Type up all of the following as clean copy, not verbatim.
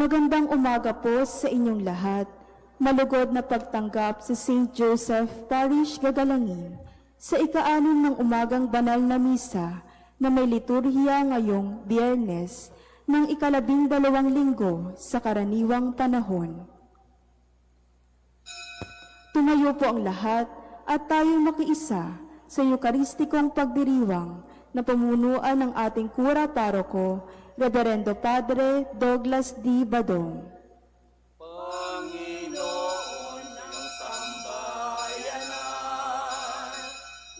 Magandang umaga po sa inyong lahat. Malugod na pagtanggap sa St. Joseph Parish, Gagalangin sa ika-6 ng umagang banal na misa na may liturhiya ngayong Biyernes ng ika-12 linggo sa karaniwang panahon. Tumayo po ang lahat at tayong makiisa sa Eukaristikong pagdiriwang na pamunuan ng ating Kura Paroko, Reverendo Padre Douglas D. Badong. Panginoon ng sambayanan,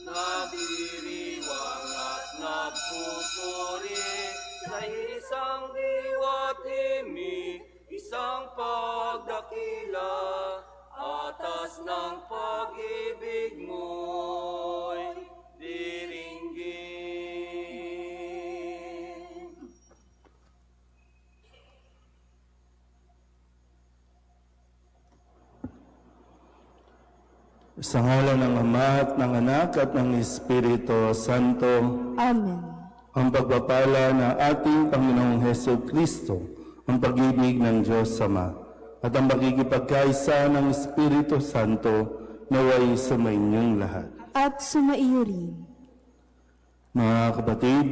nagdiriwang at nagpupuri sa isang diwa't himig, isang pagdakila, atas ng pag-ibig mo'y diringgin. Sa ngalan ng Ama at ng Anak at ng Espiritu Santo. Amen. Ang pagpapala ng ating Panginoong Hesus Kristo, ang pag-ibig ng Diyos Ama, at ang pakikipagkaisa ng Espiritu Santo naway sumainyong lahat. At sumaiyo rin. Mga kapatid,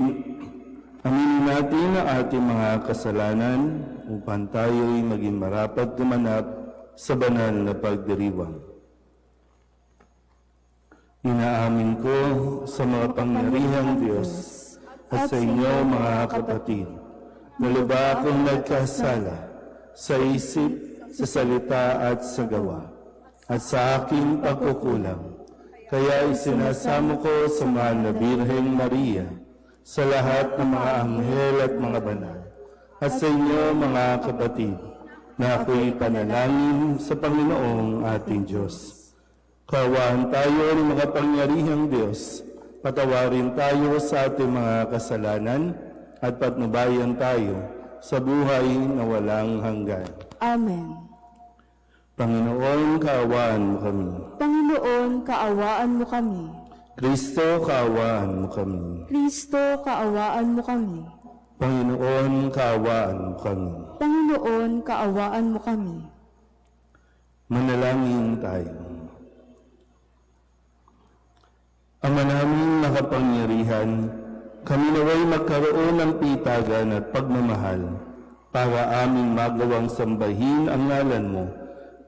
aminin natin ang ating mga kasalanan upang tayo'y maging marapat gumanap sa banal na pagdiriwang. Inaamin ko sa mga pangyarihang Diyos at sa inyo mga kapatid, na lubha akong nagkasala sa isip, sa salita at sa gawa, at sa aking pagkukulang. Kaya isinasamo ko sa mahal na Birheng Maria, sa lahat ng mga anghel at mga banal, at sa inyo mga kapatid, na ako'y panalangin sa Panginoong ating Diyos. Kaawaan tayo ng mga pangyarihang Diyos, patawarin tayo sa ating mga kasalanan at patnubayan tayo sa buhay na walang hanggan. Amen. Panginoon, kaawaan mo kami. Panginoon, kaawaan mo kami. Kristo, kaawaan mo kami. Kristo, kaawaan mo kami. Panginoon, kaawaan mo kami. Panginoon, kaawaan mo kami. Manalangin tayo. Ama naming makapangyarihan, kami naway magkaroon ng pitagan at pagmamahal para aming magawang sambahin ang ngalan mo,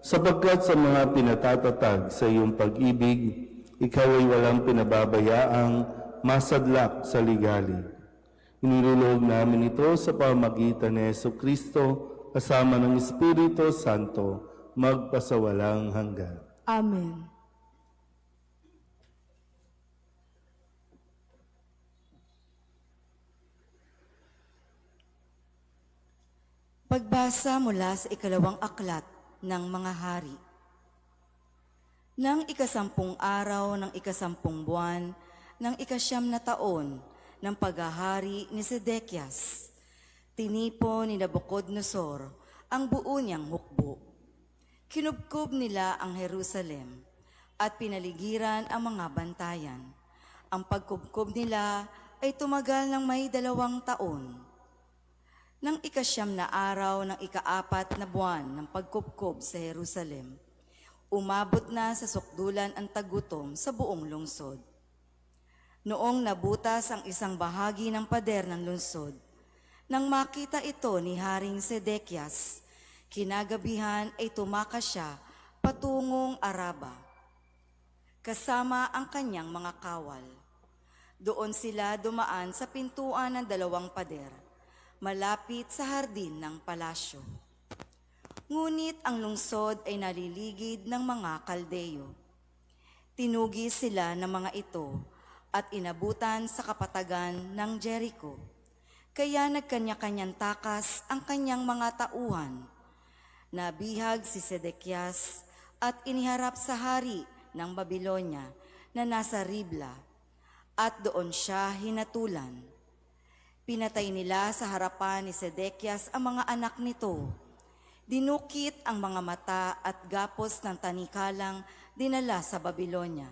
sapagkat sa mga pinatatatag sa iyong pag-ibig, ikaw ay walang pinababayaang masadlak sa ligali. Inilulog namin ito sa pamagitan ni Jesucristo kasama ng Espiritu Santo magpasawalang hanggan. Amen. Pagbasa mula sa ikalawang aklat ng mga hari. Nang ika-10 araw ng ika-10 buwan ng ika-9 na taon ng paghahari ni Sedekias, tinipon ni Nabucodonosor ang buo niyang hukbo. Kinubkob nila ang Jerusalem at pinaligiran ang mga bantayan. Ang pagkubkob nila ay tumagal ng may 2 taon. Nang ika-9 na araw ng ika-4 na buwan ng pagkubkob sa Jerusalem, umabot na sa sukdulan ang tagutom sa buong lungsod. Noong nabutas ang isang bahagi ng pader ng lungsod, nang makita ito ni Haring Sedekias, kinagabihan ay tumakas siya patungong Araba, kasama ang kanyang mga kawal. Doon sila dumaan sa pintuan ng 2 pader, malapit sa hardin ng palasyo. Ngunit ang lungsod ay naliligid ng mga Kaldeyo. Tinugis sila ng mga ito at inabutan sa kapatagan ng Jericho. Kaya nagkanya-kanyang takas ang kanyang mga tauhan. Nabihag si Sedekias at iniharap sa hari ng Babilonya na nasa Ribla, at doon siya hinatulan. Pinatay nila sa harapan ni Sedekias ang mga anak nito. Dinukit ang mga mata at gapos ng tanikalang dinala sa Babilonya.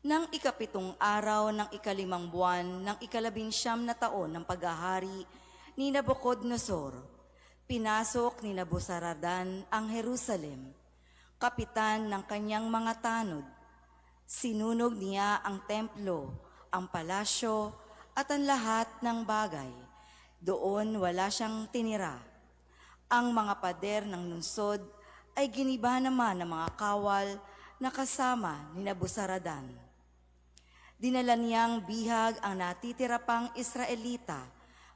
Nang ika-7 araw ng ika-5 buwan ng ika-19 na taon ng paghahari ni Nabucodonosor, Pinasok ni Nabuzaradan ang Jerusalem, kapitan ng kanyang mga tanod. Sinunog niya ang templo, ang palasyo, at ang lahat ng bagay. Doon wala siyang tinira. Ang mga pader ng lungsod ay giniba naman ng mga kawal na kasama ni Nabuzaradan. Dinala niyang bihag ang natitira pang Israelita,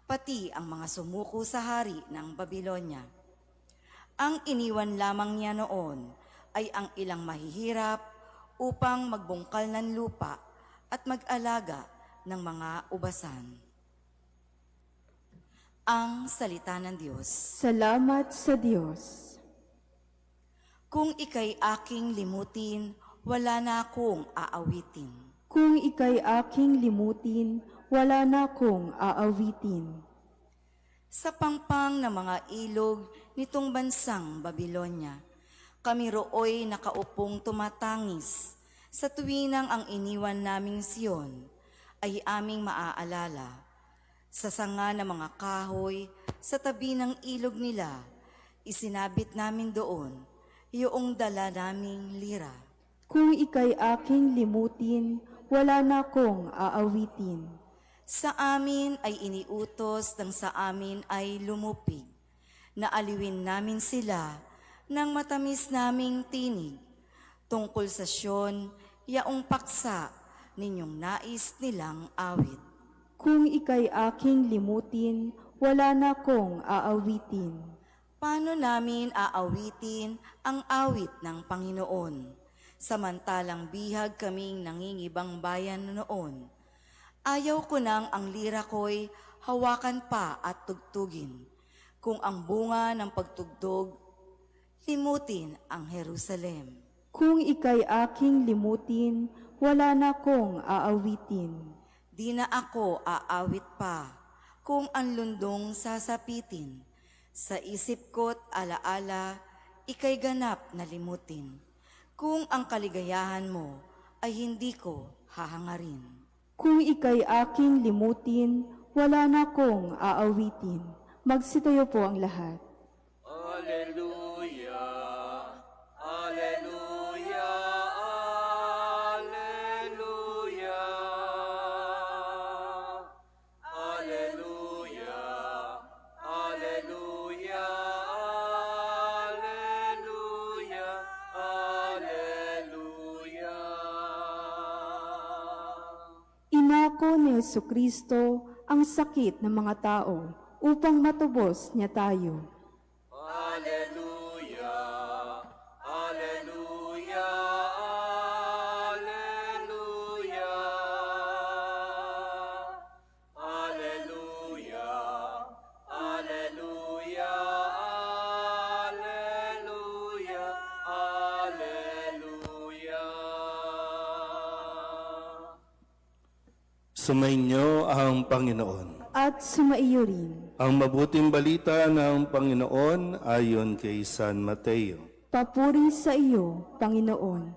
pati ang mga sumuko sa hari ng Babilonya. Ang iniwan lamang niya noon ay ang ilang mahihirap upang magbungkal ng lupa at mag-alaga ng mga ubasan. Ang salita ng Diyos. Salamat sa Diyos. Kung ika'y aking limutin, wala na akong aawitin. Kung ika'y aking limutin, wala na akong aawitin. Sa pangpang ng mga ilog nitong bansang Babilonya, kami rooy nakaupong tumatangis sa tuwinang ang iniwan naming Siyon ay aming maaalala. Sa sanga ng mga kahoy, sa tabi ng ilog nila, isinabit namin doon yung dala naming lira. Kung ika'y aking limutin, wala na akong aawitin. Sa amin ay iniutos ng sa amin ay lumupig. Naaliwin namin sila ng matamis naming tinig. Tungkol sa Siyon, yaong paksa ninyong nais nilang awit. Kung ika'y aking limutin, wala na akong aawitin. Paano namin aawitin ang awit ng Panginoon? Samantalang bihag kaming nangingibang bayan noon. Ayaw ko nang ang lira ko'y hawakan pa at tugtugin. Kung ang bunga ng pagtugtog, limutin ang Jerusalem. Kung ika'y aking limutin, wala na akong aawitin. Di na ako aawit pa kung ang lundong sasapitin. Sa isip ko't alaala, ika'y ganap na limutin. Kung ang kaligayahan mo ay hindi ko hahangarin. Kung ika'y aking limutin, wala na akong aawitin. Magsitayo po ang lahat. Alleluia, Alleluia, Alleluia, Alleluia, Alleluia, Alleluia, Alleluia. Inako ni Jesucristo ang sakit ng mga tao upang matubos niya tayo. Alleluia, Alleluia, Alleluia, Alleluia, Alleluia, Alleluia, Alleluia. Sumainyo ang Panginoon. At sumaiyo rin. Ang mabuting balita ng Panginoon ayon kay San Mateo. Papuri sa iyo, Panginoon.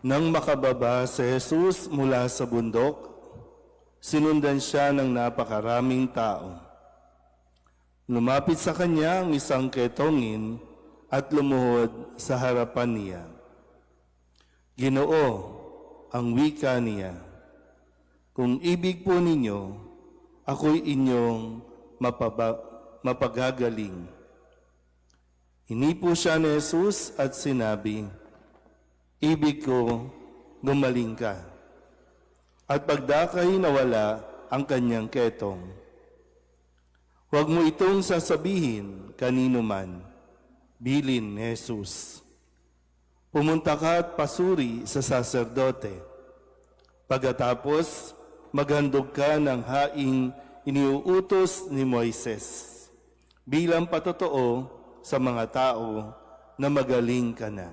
Nang makababa si Jesus mula sa bundok, sinundan siya ng napakaraming tao. Lumapit sa kanya ang isang ketongin at lumuhod sa harapan niya. Ginoo, ang wika niya, kung ibig po ninyo, ako'y inyong mapagagaling. Hinipo siya ni Jesus at sinabi, ibig ko, gumaling ka. At pagdakay nawala ang kanyang ketong. Huwag mo itong sasabihin kanino man, bilin ni Jesus. Pumunta ka at pasuri sa saserdote. Pagkatapos, maghandog ka ng haing iniuutos ni Moises bilang patotoo sa mga tao na magaling ka na.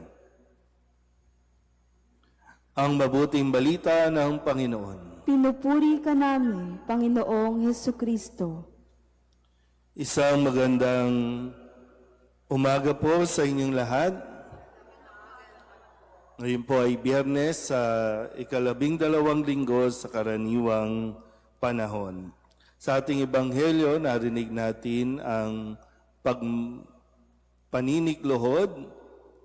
Ang mabuting balita ng Panginoon. Pinupuri ka namin, Panginoong Hesukristo. Isang magandang umaga po sa inyong lahat. Ngayon po ay Biyernes sa ika-12 linggo sa karaniwang panahon. Sa ating Ebanghelyo, narinig natin ang pag paninikluhod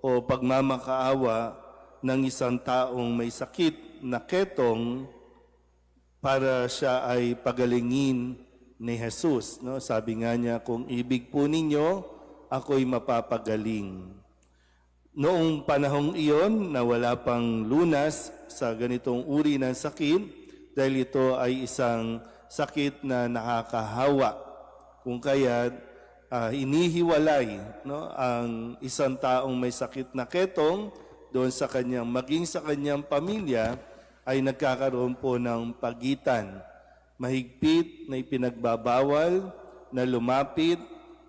o pagmamakaawa ng isang taong may sakit na ketong para siya ay pagalingin ni Jesus. No? Sabi nga niya, kung ibig po ninyo, ako'y mapapagaling. Noong panahong iyon na wala pang lunas sa ganitong uri ng sakit, dahil ito ay isang sakit na nakakahawa. Kung kaya inihiwalay ang isang taong may sakit na ketong doon sa kanyang, maging sa kanyang pamilya, ay nagkakaroon po ng pagitan. Mahigpit na ipinagbabawal na lumapit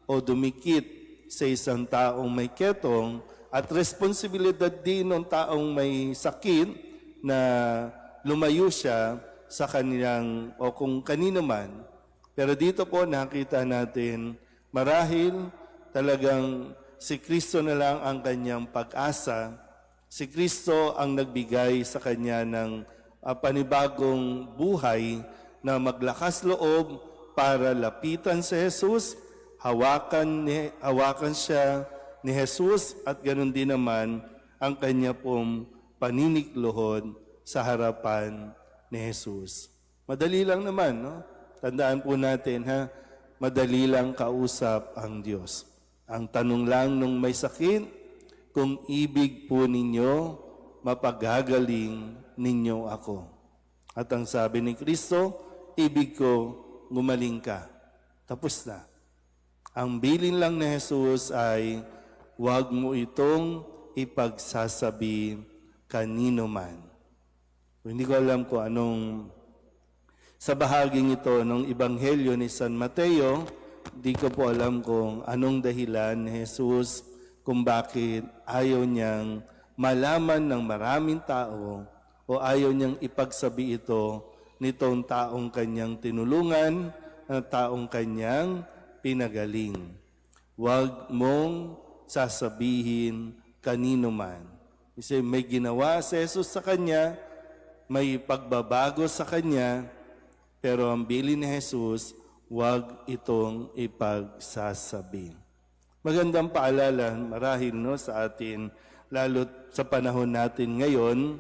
o dumikit sa isang taong may ketong at responsibilidad din ng taong may sakit na lumayo siya sa kanyang o kung kanino man. Pero dito po nakita natin marahil talagang si Kristo na lang ang kanyang pag-asa. Si Kristo ang nagbigay sa kanya ng panibagong buhay na maglakas loob para lapitan si Jesus, hawakan siya ni Jesus at ganoon din naman ang kanya pong paninikluhod sa harapan ni Jesus. Madali lang naman, no? Tandaan po natin, madali lang kausap ang Diyos. Ang tanong lang nung may sakit, kung ibig po ninyo, mapagagaling ninyo ako. At ang sabi ni Kristo, ibig ko, gumaling ka. Tapos na. Ang bilin lang ni Jesus ay, huwag mo itong ipagsasabi kanino man. Hindi ko alam kung anong sa bahaging ito ng Ebanghelyo ni San Mateo, di ko po alam kung anong dahilan ni Jesus kung bakit ayaw niyang malaman ng maraming tao o ayaw niyang ipagsabi ito nitong taong kanyang tinulungan, taong kanyang pinagaling. Huwag mong sasabihin kanino man. Kasi may ginawa si Jesus sa kanya, may pagbabago sa kanya, pero ang bilin ni Jesus, huwag itong ipagsasabi. Magandang paalala marahil sa atin, lalo sa panahon natin ngayon,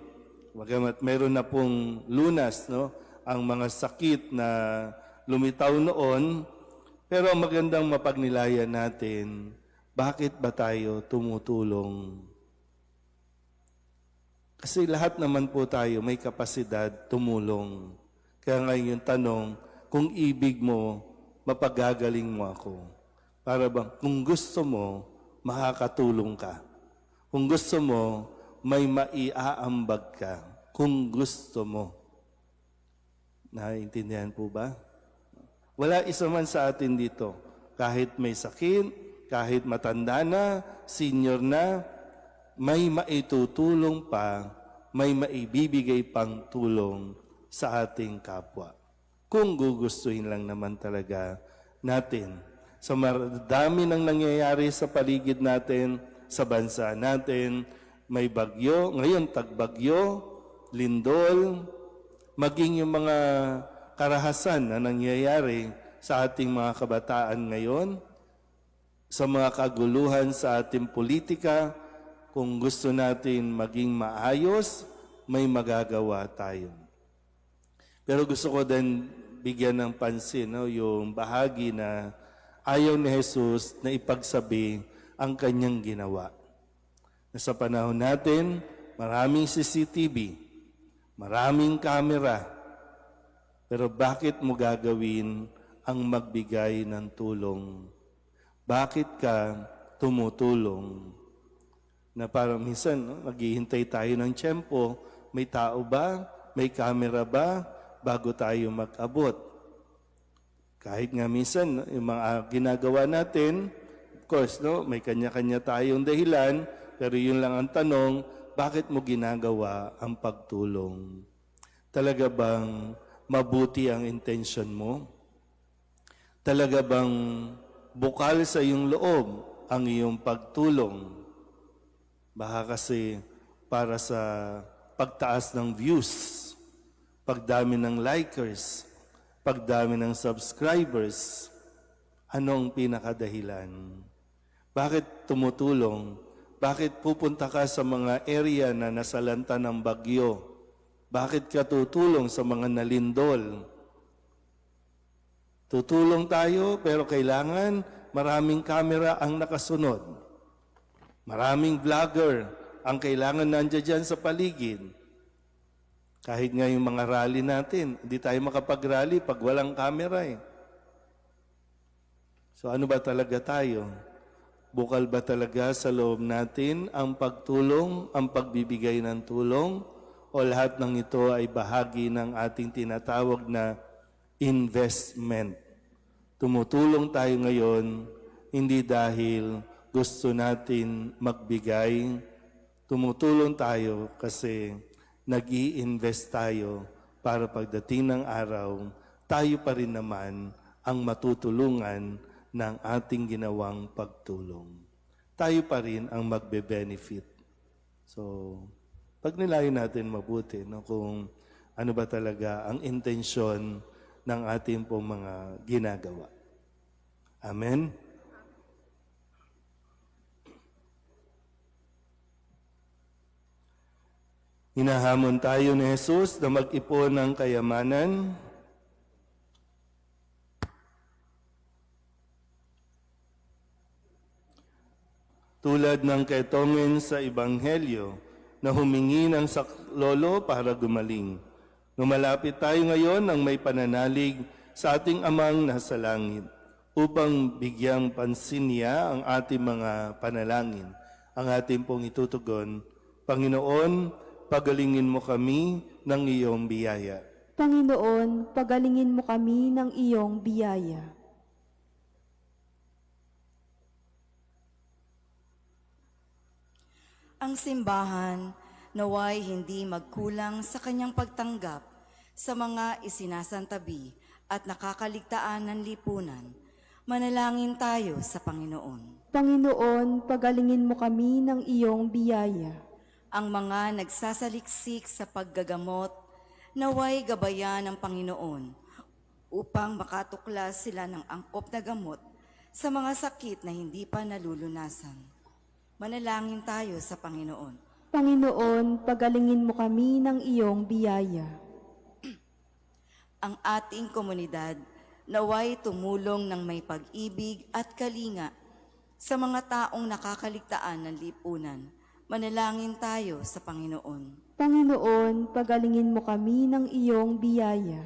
meron na pong lunas ang mga sakit na lumitaw noon, pero magandang mapagnilayan natin, bakit ba tayo tumutulong? Kasi lahat naman po tayo may kapasidad tumulong. Kaya ngayon yung tanong, kung ibig mo, mapagagaling mo ako. Para bang kung gusto mo, makakatulong ka. Kung gusto mo, may maiaambag ka. Kung gusto mo. Naiintindihan po ba? Wala isa man sa atin dito. Kahit may sakit, kahit matanda na, senior na, may maitutulong pa, may maibibigay pang tulong sa ating kapwa. Kung gugustuhin lang naman talaga natin. Sa marami ng nangyayari sa paligid natin, sa bansa natin, may bagyo, ngayon tagbagyo, lindol, maging yung mga karahasan na nangyayari sa ating mga kabataan ngayon, sa mga kaguluhan sa ating politika, kung gusto natin maging maayos, may magagawa tayo. Pero gusto ko din bigyan ng pansin yung bahagi na ayaw ni Jesus na ipagsabi ang kanyang ginawa. Sa panahon natin, maraming CCTV, maraming kamera, pero bakit mo gagawin ang magbigay ng tulong? Bakit ka tumutulong? Na parang minsan, maghihintay tayo ng tiyempo, may tao ba? May kamera ba? Bago tayo mag-abot. Kahit nga minsan, yung mga ginagawa natin, of course, may kanya-kanya tayong dahilan, pero yun lang ang tanong, bakit mo ginagawa ang pagtulong? Talaga bang mabuti ang intention mo? Talaga bang bukal sa iyong loob ang iyong pagtulong? Baka kasi para sa pagtaas ng views, pagdami ng likers, pagdami ng subscribers, Anong pinakadahilan? Bakit tumutulong? Bakit pupunta ka sa mga area na nasalanta ng bagyo? Bakit ka tutulong sa mga nalindol? Tutulong tayo pero kailangan maraming kamera ang nakasunod. Maraming vlogger ang kailangan nandiyan dyan sa paligid. Kahit nga yung mga rally natin, hindi tayo makapag-rally pag walang camera eh. So ano ba talaga tayo? Bukal ba talaga sa loob natin ang pagtulong, ang pagbibigay ng tulong, o lahat ng ito ay bahagi ng ating tinatawag na investment? Tumutulong tayo ngayon, hindi dahil gusto natin magbigay. Tumutulong tayo kasi nag-i-invest tayo para pagdating ng araw, tayo pa rin naman ang matutulungan ng ating ginawang pagtulong. Tayo pa rin ang magbe-benefit. So, pag nilayo natin mabuti no, kung ano ba talaga ang intensyon ng ating pong mga ginagawa. Amen? Hinahamon tayo ni Jesus na mag-ipon ng kayamanan. Tulad ng kay Tongin sa Ebanghelyo na humingi ng saklolo para gumaling. Lumalapit tayo ngayon ng may pananalig sa ating Amang nasa langit upang bigyang pansin niya ang ating mga panalangin. Ang ating pong itutugon, Panginoon, pagalingin mo kami ng iyong biyaya. Panginoon, pagalingin mo kami ng iyong biyaya. Ang simbahan naway hindi magkulang sa kanyang pagtanggap sa mga isinasantabi at nakakaligtaan ng lipunan. Manalangin tayo sa Panginoon. Panginoon, pagalingin mo kami ng iyong biyaya. Ang mga nagsasaliksik sa paggagamot, naway gabayan ng Panginoon upang makatuklas sila ng angkop na gamot sa mga sakit na hindi pa nalulunasan. Manalangin tayo sa Panginoon. Panginoon, pagalingin mo kami ng iyong biyaya. Ang ating komunidad naway tumulong ng may pag-ibig at kalinga sa mga taong nakakaligtaan ng lipunan. Manalangin tayo sa Panginoon. Panginoon, pagalingin mo kami ng iyong biyaya.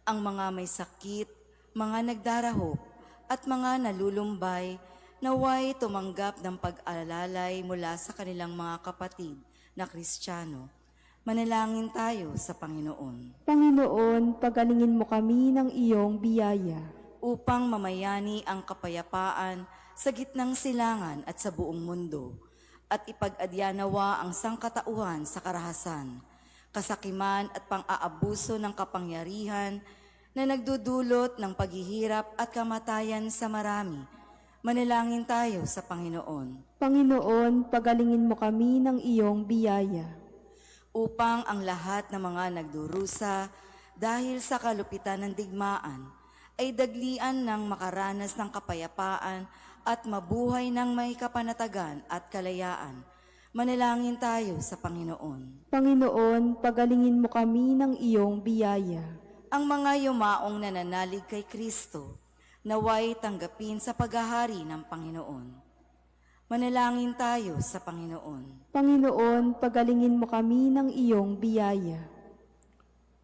Ang mga may sakit, mga nagdarahop, at mga nalulumbay, naway tumanggap ng pag-alalay mula sa kanilang mga kapatid na Kristiyano. Manalangin tayo sa Panginoon. Panginoon, pagalingin mo kami ng iyong biyaya. Upang mamayani ang kapayapaan sa gitnang silangan at sa buong mundo, at ipag-adyanawa ang sangkatauhan sa karahasan, kasakiman at pang-aabuso ng kapangyarihan na nagdudulot ng paghihirap at kamatayan sa marami. Manalangin tayo sa Panginoon. Panginoon, pagalingin mo kami ng iyong biyaya. Upang ang lahat ng mga nagdurusa dahil sa kalupitan ng digmaan ay daglian ng makaranas ng kapayapaan at mabuhay ng may kapanatagan at kalayaan. Manalangin tayo sa Panginoon. Panginoon, pagalingin mo kami ng iyong biyaya. Ang mga yumaong nananalig kay Kristo, naway tanggapin sa paghahari ng Panginoon. Manalangin tayo sa Panginoon. Panginoon, pagalingin mo kami ng iyong biyaya.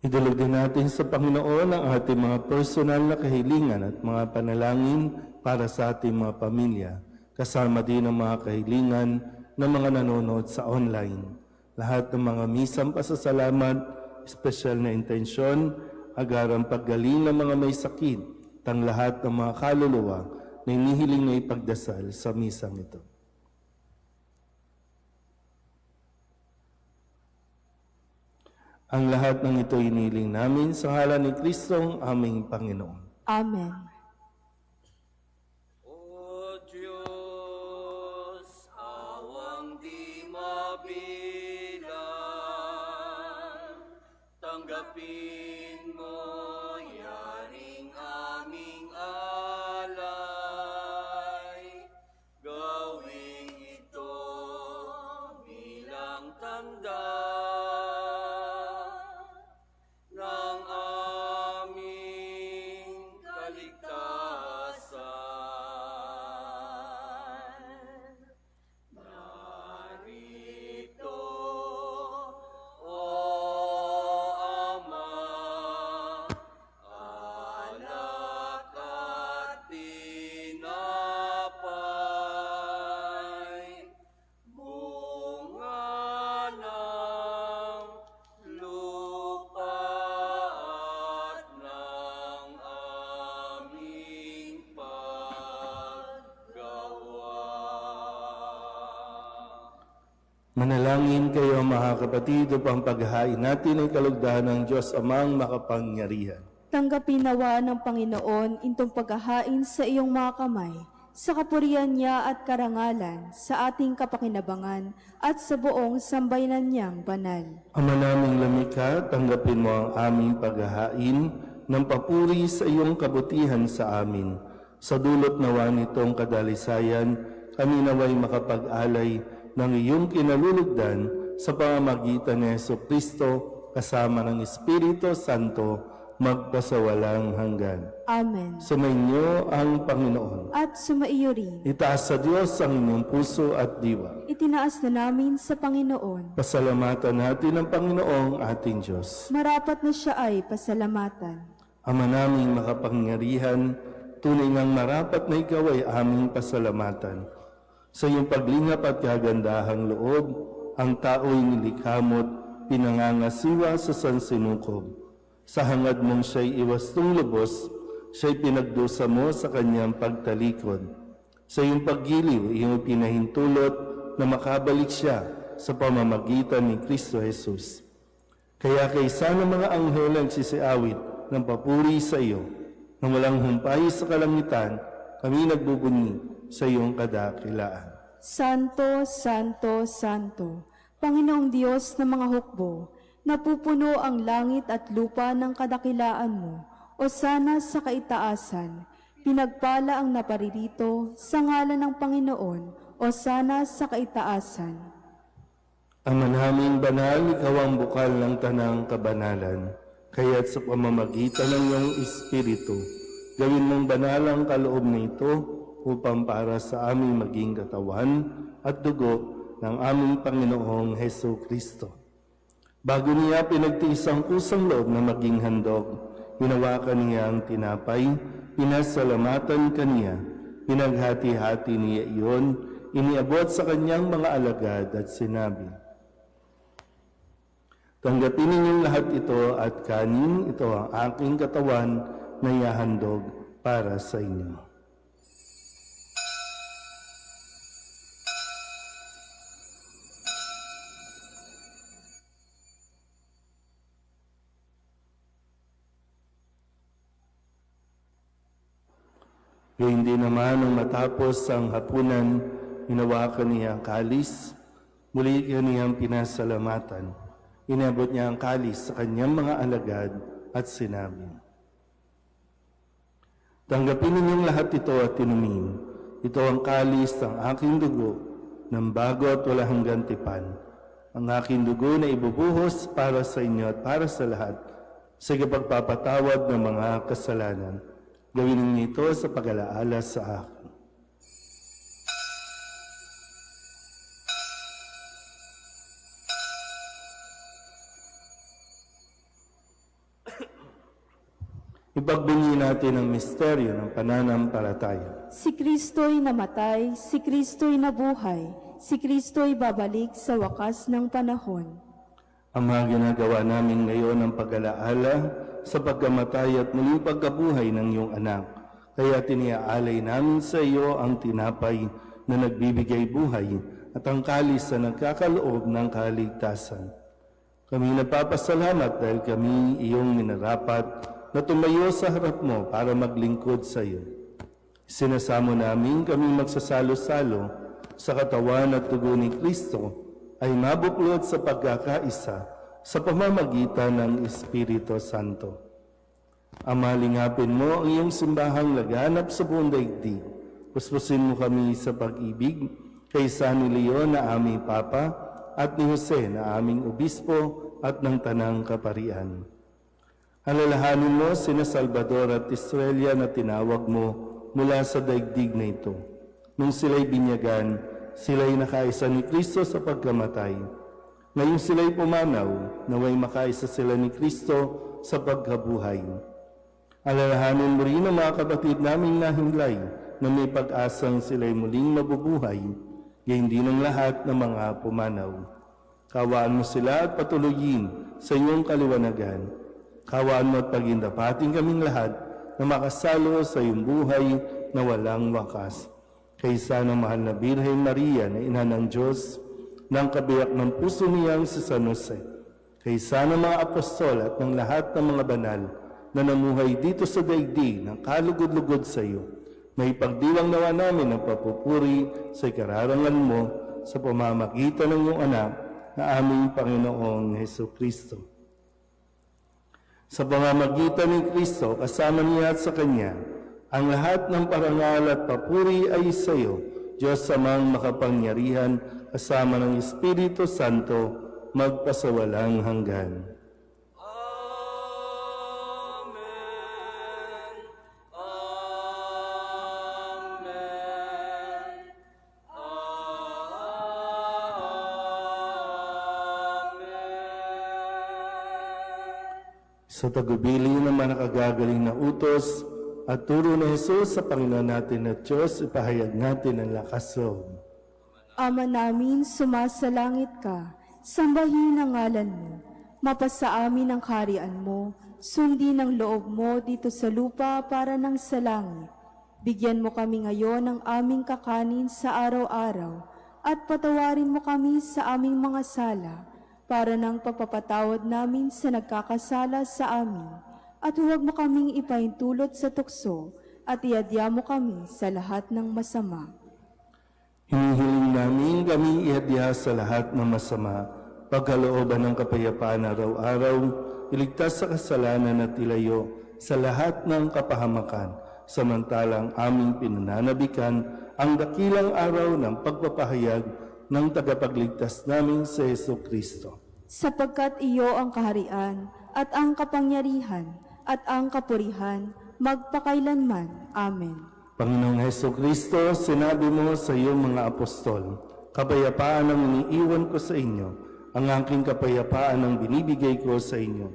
Idulog din natin sa Panginoon ang ating mga personal na kahilingan at mga panalangin para sa ating mga pamilya, kasama din ang mga kahilingan ng mga nanonood sa online. Lahat ng mga misang pasasalamat, espesyal na intensyon, agarang paggaling ng mga may sakit, tang lahat ng mga kaluluwa na inihiling na ipagdasal sa misang ito. Ang lahat ng ito iniling namin sa ngalan ni Kristong aming Panginoon. Amen. O Diyos, awang di mabilang, tanggapin mo yaring aming alay. tanda ng aming kaligtasan. Narito, O Ama, alak at tinapay, bunga ng lupa at ng aming paggawa. Manalangin kayo mga kapatid upang paghahain natin ay kalugdan ng Diyos Amang makapangyarihan. Tanggapin nawa ng Panginoon itong paghahain sa iyong mga kamay, sa kapurihan niya at karangalan, sa ating kapakinabangan at sa buong sambayanan niyang banal. Ama naming lumikha, tanggapin mo ang aming paghahain ng papuri sa iyong kabutihan sa amin. Sa dulot nawa nitong kadalisayan, kami naway makapag-alay ng iyong kinalulugdan sa pamamagitan ni Jesucristo kasama ng Espiritu Santo magpasawalang hanggan. Amen. Sumainyo ang Panginoon. At sumaiyo rin. Itaas sa Diyos ang inyong puso at diwa. Itinaas na namin sa Panginoon. Pasalamatan natin ang Panginoong ating Diyos. Marapat na siya ay pasalamatan. Ama naming makapangyarihan, tunay ngang marapat na ikaw ay aming pasalamatan. Sa iyong paglingap at kagandahang loob, ang tao'y nilikha mo't pinangangasiwa sa sansinukob. Sa hangad mong siya'y iwastong lubos, siya'y pinagdusa mo sa kanyang pagtalikod. Sa iyong paggiliw, iyong pinahintulot na makabalik siya sa pamamagitan ni Kristo Jesus. Kaya kaysa ng mga anghel ang sisiawit ng papuri sa iyo, nang walang humpay sa kalangitan, kami nagbubunyi sa iyong kadakilaan. Santo, Santo, Santo, Panginoong Diyos ng mga hukbo, napupuno ang langit at lupa ng kadakilaan mo, o sana sa kaitaasan, pinagpala ang naparirito sa ngalan ng Panginoon, o sana sa kaitaasan. Ama naming banal, ikaw ang bukal ng tanang kabanalan, kaya't sa pamamagitan ng iyong Espiritu, gawin mong banal ang kaloob na ito upang para sa aming maging katawan at dugo ng aming Panginoong Heso Kristo. Bago niya pinagtiis ang kusang loob na maging handog, hinawakan niya ang tinapay, pinasalamatan kaniya, pinaghati-hati niya iyon, iniabot sa kanyang mga alagad at sinabi, "Tanggapin ninyong lahat ito at kanin, ito ang aking katawan na ihahandog para sa inyo." Gayun din naman nang matapos ang hapunan, hinawakan niya ang kalis, muli kaniyang pinasalamatan. Inabot niya ang kalis sa kanyang mga alagad at sinabi, "Tanggapin ninyong lahat ito at inumin. Ito ang kalis ng aking dugo, ng bago at wala hanggang tipan. Ang aking dugo na ibubuhos para sa inyo at para sa lahat, sa pagpapatawad ng mga kasalanan. Gawin ninyo ito sa pag-alaala sa akin." Ipagbunyi natin ang misteryo ng pananampalataya. Si Kristo'y namatay, si Kristo'y nabuhay, si Kristo'y babalik sa wakas ng panahon. Ama, ginagawa namin ngayon ang pag-alaala sa pagkamatay at muling pagkabuhay ng iyong anak. Kaya tiniaalay namin sa iyo ang tinapay na nagbibigay buhay at ang kalis na nagkakaloob ng kaligtasan. Kami nagpapasalamat dahil kami iyong minarapat na tumayo sa harap mo para maglingkod sa iyo. Sinasamo namin kami magsasalo-salo sa katawan at dugo ni Kristo ay mabuklod sa pagkakaisa sa pamamagitan ng Espiritu Santo. Ama, lingapin mo ang iyong simbahang laganap sa buong daigdig. Puspusin mo kami sa pag-ibig kay San Leon na aming Papa at ni Jose na aming obispo at ng tanang kaparian. Alalahanin mo sina Salvador at Estrella na tinawag mo mula sa daigdig na ito. Nung sila'y binyagan, sila'y nakaisa ni Kristo sa pagkamatay. Ngayong sila'y pumanaw, naway makaisa sila ni Kristo sa pagkabuhay. Alalahanin mo rin ang mga kapatid naming nahimlay na may pag-asang sila'y muling mabubuhay, gayon din ang lahat ng mga pumanaw. Kawaan mo sila at patuloyin sa iyong kaliwanagan. Kawaan mo at pagindapating kaming lahat na makasalo sa iyong buhay na walang wakas. Kaysa ng mahal na Birhen Maria na ina ng Diyos, ng kabiyak ng puso niyang si San Jose, kaysa ng mga apostol at ng lahat ng mga banal na namuhay dito sa daigdig ng kalugod-lugod sa iyo, may pagdiwang nawa namin ang papupuri sa ikararangal mo sa pamamagitan ng iyong anak na aming Panginoong Hesukristo. Sa pamamagitan ni Kristo, kasama niya at sa Kanya, ang lahat ng parangal at papuri ay sa iyo, Diyos Amang makapangyarihan, kasama ng Espiritu Santo, magpasawalang hanggan. Sa tagubili naman nakagagaling na utos at turo ni Jesus sa Panginoon natin at Diyos, ipahayag natin ang lakas loob. Ama namin, sumasalangit ka, sambahin ang ngalan mo, mapasa amin ang kaharian mo, sundin ang loob mo dito sa lupa para ng sa langit. Bigyan mo kami ngayon ng aming kakanin sa araw-araw, at patawarin mo kami sa aming mga sala, para ng pagpapatawad namin sa nagkakasala sa amin. At huwag mo kaming ipaintulot sa tukso, at iadya mo kami sa lahat ng masama. Hinihiling namin kami iadya sa lahat ng masama, pagkalooban ng kapayapaan araw-araw, iligtas sa kasalanan at ilayo sa lahat ng kapahamakan, samantalang aming pinananabikan ang dakilang araw ng pagpapahayag ng tagapagligtas namin sa Hesukristo. Sapagkat iyo ang kaharian, at ang kapangyarihan, at ang kapurihan, magpakailanman. Amen. Panginoong Hesukristo, sinabi mo sa iyong mga apostol, kapayapaan ang iniiwan ko sa inyo, ang aking kapayapaan ang binibigay ko sa inyo.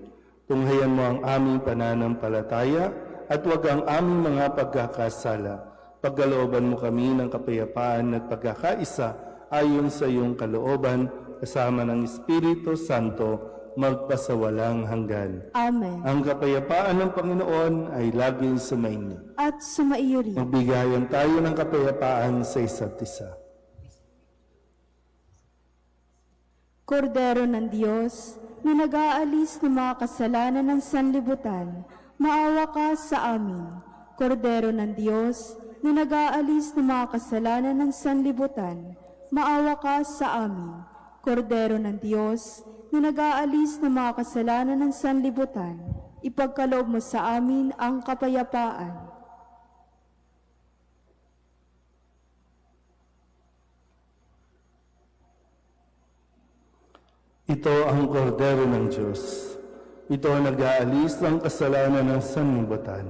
Tunghayan mo ang aming pananampalataya at huwag ang aming mga pagkakasala. Pagkalooban mo kami ng kapayapaan at pagkakaisa ayon sa iyong kalooban, kasama ng Espiritu Santo, magpasawalang hanggan. Amen. Ang kapayapaan ng Panginoon ay laging sumainyo. At sumaiyo rin. Magbigayan tayo ng kapayapaan sa isa't isa. Kordero ng Diyos, na nag-aalis ng mga kasalanan ng sanlibutan, maawa ka sa amin. Kordero ng Diyos, na nag-aalis ng mga kasalanan ng sanlibutan, maawa ka sa amin. Kordero ng Diyos, na nag-aalis ng mga kasalanan ng sanlibutan, ipagkaloob mo sa amin ang kapayapaan. Ito ang kordero ng Diyos. Ito ang nag-aalis ng kasalanan ng sanlibutan.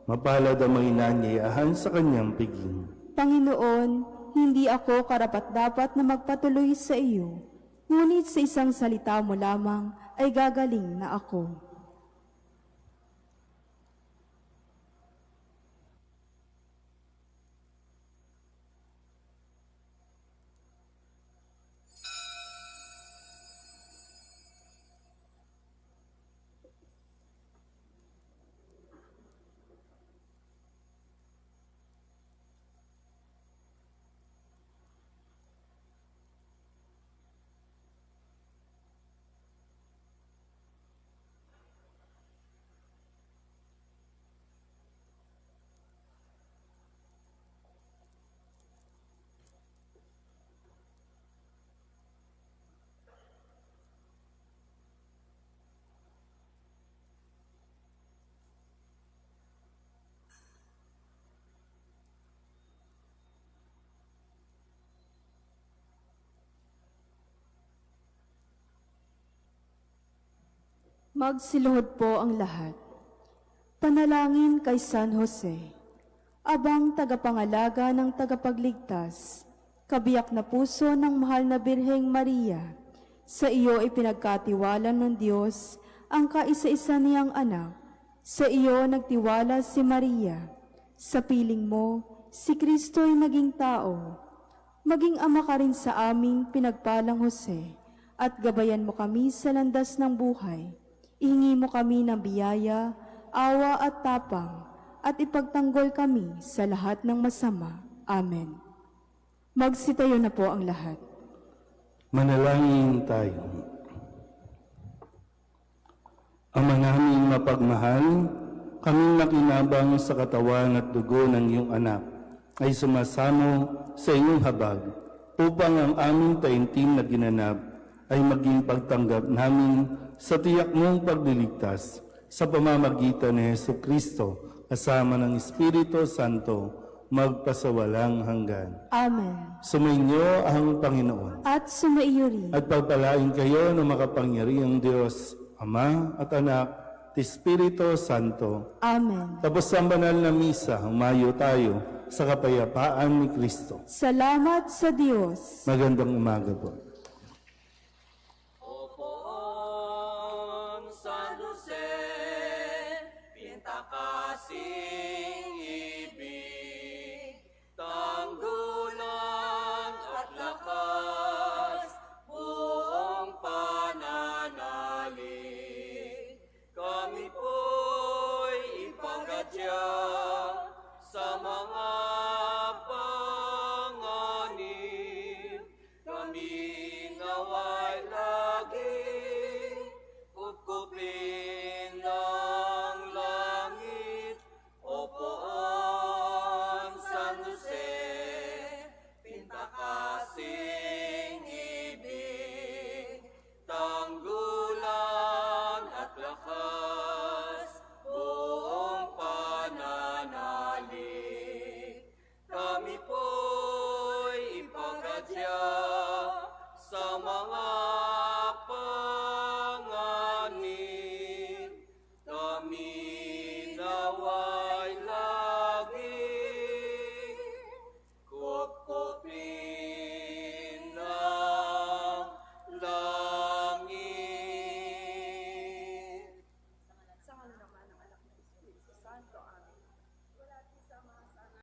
Mapalad ang may nanyayahan sa kanyang piging. Panginoon, hindi ako karapat-dapat na magpatuloy sa iyo, ngunit sa isang salita mo lamang ay gagaling na ako. Magsiluhod po ang lahat. Panalangin kay San Jose, abang tagapangalaga ng tagapagligtas, kabiyak na puso ng mahal na Birheng Maria, sa iyo ipinagkatiwala ng Diyos ang kaisa-isa niyang anak. Sa iyo nagtiwala si Maria. Sa piling mo, si Kristo'y naging tao. Maging ama ka rin sa aming pinagpalang Jose, at gabayan mo kami sa landas ng buhay. Ihingi mo kami ng biyaya, awa at tapang, at ipagtanggol kami sa lahat ng masama. Amen. Magsitayo na po ang lahat. Manalangin tayo. Ama naming mapagmahal, kaming nakinabang sa katawan at dugo ng iyong anak ay sumasamo sa iyong habag upang ang aming taimtim na ginanap ay maging pagtanggap namin sa tiyak mong pagliligtas sa pamamagitan ni Jesucristo kasama ng Espiritu Santo magpasawalang hanggan. Amen. Sumainyo ang Panginoon At sumaiyo rin. at pagpalain kayo ng makapangyarihang Diyos, Ama at Anak, at Espiritu Santo. Amen. Tapos ang banal na misa, humayo tayo sa kapayapaan ni Kristo. Salamat sa Diyos. Magandang umaga po.